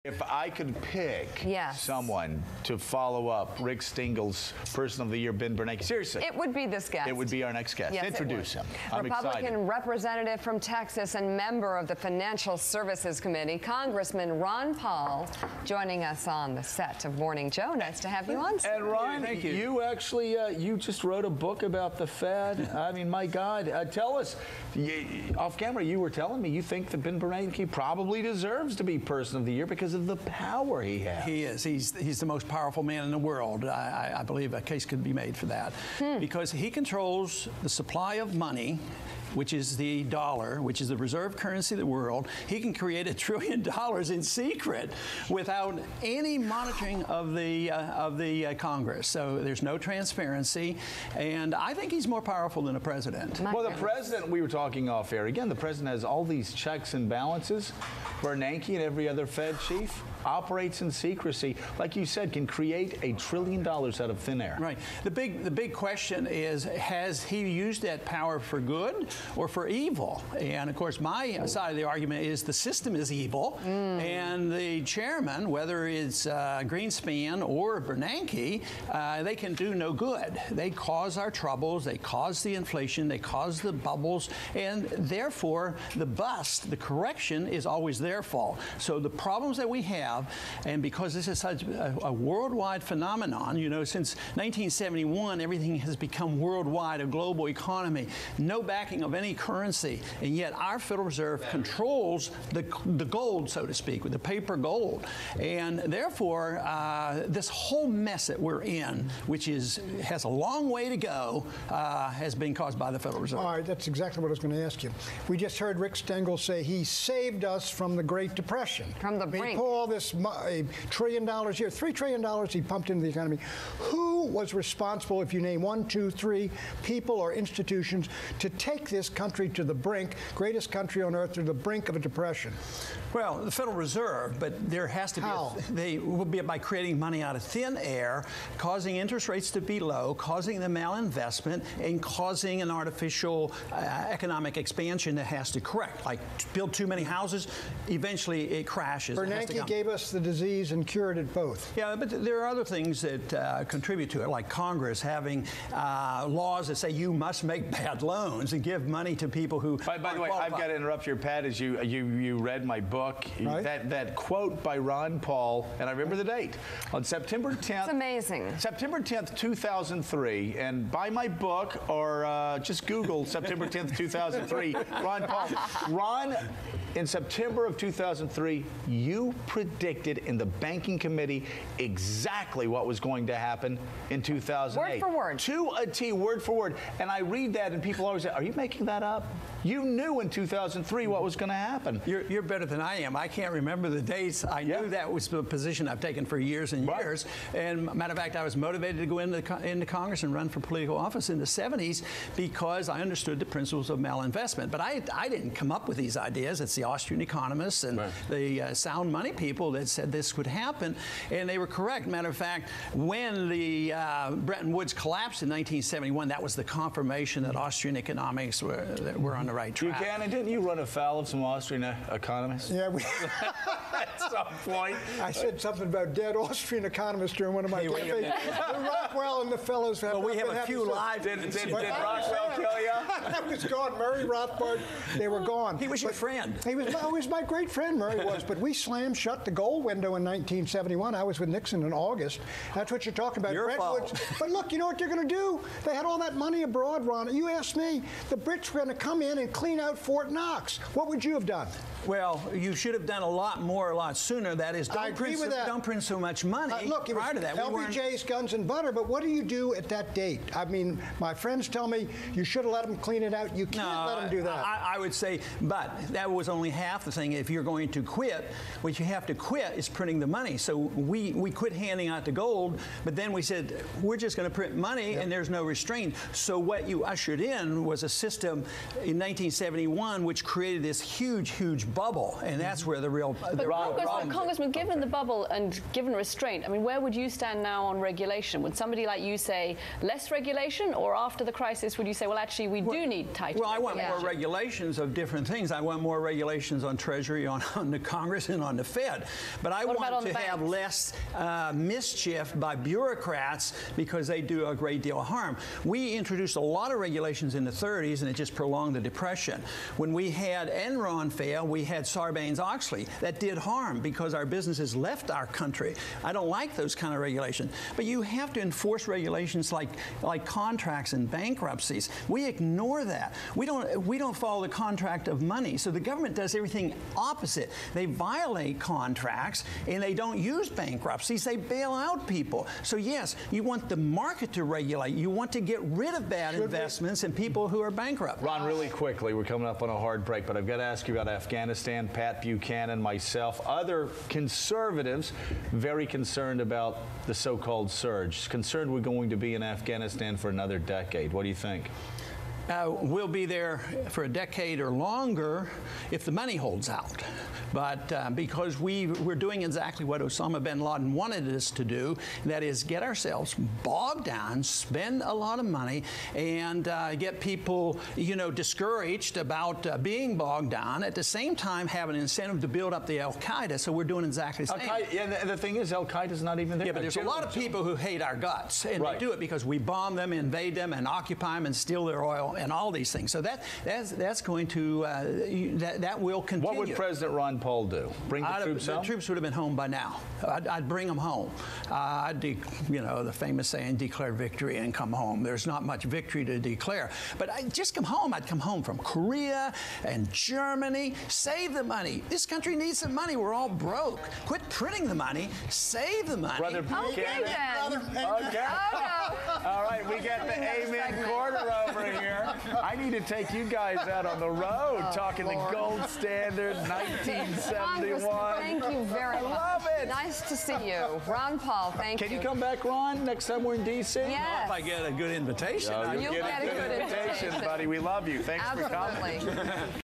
If I could pick someone to follow up Rick Stingel's Person of the Year, Ben Bernanke, seriously. It would be this guest. It would be our next guest. Yes, introduce him. I'm Republican excited. representative from Texas and member of the Financial Services Committee, Congressman Ron Paul, joining us on the set of Morning Joe. Nice to have you on. And Ron, thank you. You actually, you just wrote a book about the Fed. I mean, my God, tell us, off camera, you were telling me you think that Ben Bernanke probably deserves to be Person of the Year because of the power he has. He is. He's the most powerful man in the world. I believe a case could be made for that. Because he controls the supply of money, which is the dollar, which is the reserve currency of the world. He can create $1 trillion in secret without any monitoring of the Congress. So there's no transparency, and I think he's more powerful than a president. Well, the president, we were talking off air, again, the president has all these checks and balances. Bernanke and every other Fed chief operates in secrecy. Like you said, can create $1 trillion out of thin air. Right. The big question is, has he used that power for good or for evil? And of course, my side of the argument is the system is evil, and the chairman, whether it's Greenspan or Bernanke, they can do no good. They cause our troubles, they cause the inflation, they cause the bubbles, and therefore the bust, the correction, is always their fault. So the problems that we have, and because this is such a worldwide phenomenon, you know, since 1971, everything has become worldwide, a global economy, no backing of any currency, and yet our Federal Reserve controls the gold, so to speak, with the paper gold. And therefore, this whole mess that we're in, which has a long way to go, has been caused by the Federal Reserve. All right, that's exactly what I was going to ask you. We just heard Rick Stengel say he saved us from the Great Depression. From the brink. He pulled all this $1 trillion here, $3 trillion he pumped into the economy. Who was responsible, if you name 1, 2, 3 people or institutions, to take this country to the brink, greatest country on earth, to the brink of a depression? Well, the Federal Reserve, but there has to be. How? They will be by creating money out of thin air, causing interest rates to be low, causing the malinvestment, and causing an artificial economic expansion that has to correct. Like build too many houses, eventually it crashes. Bernanke gave us the disease and cured it both. Yeah, but there are other things that contribute to it, like Congress having laws that say you must make bad loans and give money to people who. By the way, I've got to interrupt your Pat, as you read my book. Right. That quote by Ron Paul, and I remember the date, on September 10th. It's amazing. September 10th, 2003, and buy my book or just Google September 10th, 2003, Ron Paul. Ron, in September of 2003, you predicted in the Banking Committee exactly what was going to happen in 2008. Word for word. To a T, word for word. And I read that, and people always say, are you making that up? You knew in 2003 what was going to happen. You're better than I am. I can't remember the dates. I knew that was the position I've taken for years and years. And matter of fact, I was motivated to go into Congress and run for political office in the 70s because I understood the principles of malinvestment. But I didn't come up with these ideas. It's the Austrian economists and the sound money people that said this would happen, and they were correct. Matter of fact, when the Bretton Woods collapsed in 1971, that was the confirmation that Austrian economics were on the right track. And didn't you run afoul of some Austrian economists? Yeah, at some point. I said something about dead Austrian economists during one of my campaigns. Rockwell and the fellows have. Well, we have a few live. Did Rockwell kill you? I was gone. Murray Rothbard, they were gone. He was your friend. He was my great friend, Murray was. But we slammed shut the gold window in 1971. I was with Nixon in August. That's what you're talking about. Your fault. But look, you know what they're going to do? They had all that money abroad, Ron. You asked me. The Brits were going to come in and clean out Fort Knox. What would you have done? Well, you should have done a lot more, a lot sooner. That is, I agree with that. Don't print so much money. Look, it was prior to that. LBJ's guns and butter, but what do you do at that date? I mean, my friends tell me you should have let them clean it out. You can't let them do that. I would say, but that was only half the thing. If you're going to quit, what you have to quit is printing the money. So we quit handing out the gold, but then we said, we're just going to print money and there's no restraint. So what you ushered in was a system in 1971, which created this huge bubble, and that's where the real Congressman, given the bubble and given restraint, I mean, where would you stand now on regulation? Would somebody like you say less regulation, or after the crisis would you say, well, actually, we do need tighter Well, I want regulation? more regulations of different things. I want more regulations on Treasury, on the Congress, and on the Fed. But I want to have less mischief by bureaucrats because they do a great deal of harm. We introduced a lot of regulations in the 30s, and it just prolonged the Depression. When we had Enron fail, we had Sarbanes-Oxley. That did harm because our businesses left our country. I don't like those kind of regulations. But you have to enforce regulations like contracts and bankruptcies. We ignore that. We don't follow the contract of money. So the government does everything opposite. They violate contracts and they don't use bankruptcies. They bail out people. So yes, you want the market to regulate. You want to get rid of bad investments and people who are bankrupt. Ron, really quickly, we're coming up on a hard break, but I've got to ask you about Afghanistan. Pat Buchanan, myself, other conservatives very concerned about the so-called surge, concerned we're going to be in Afghanistan for another decade. What do you think? We'll be there for a decade or longer if the money holds out. But because we're doing exactly what Osama bin Laden wanted us to do, that is get ourselves bogged down, spend a lot of money, and get people, discouraged about being bogged down. At the same time, have an incentive to build up the Al-Qaeda. So we're doing exactly the same. And the thing is, Al-Qaeda's not even there. Yeah, but there's a lot of people who hate our guts, and they do it because we bomb them, invade them, and occupy them, and steal their oil, and all these things. So that's going to that will continue. What would President Ron Paul do? Bring the troops home? The troops would have been home by now. I'd bring them home. The famous saying, declare victory and come home. There's not much victory to declare. But I'd just come home. I'd come home from Korea and Germany. Save the money. This country needs some money. We're all broke. Quit printing the money. Save the money. Brother Okay, then. Okay. Oh, no. All right, we got the Amen quarter over here. I need to take you guys out on the road, talking the gold standard, 1971. Thank you very much. I love it. Nice to see you. Ron Paul, thank you. Can you come back, Ron, next time we're in D.C.? Yes. If I get a good invitation. You'll get a good invitation, buddy. We love you. Thanks for coming. Absolutely.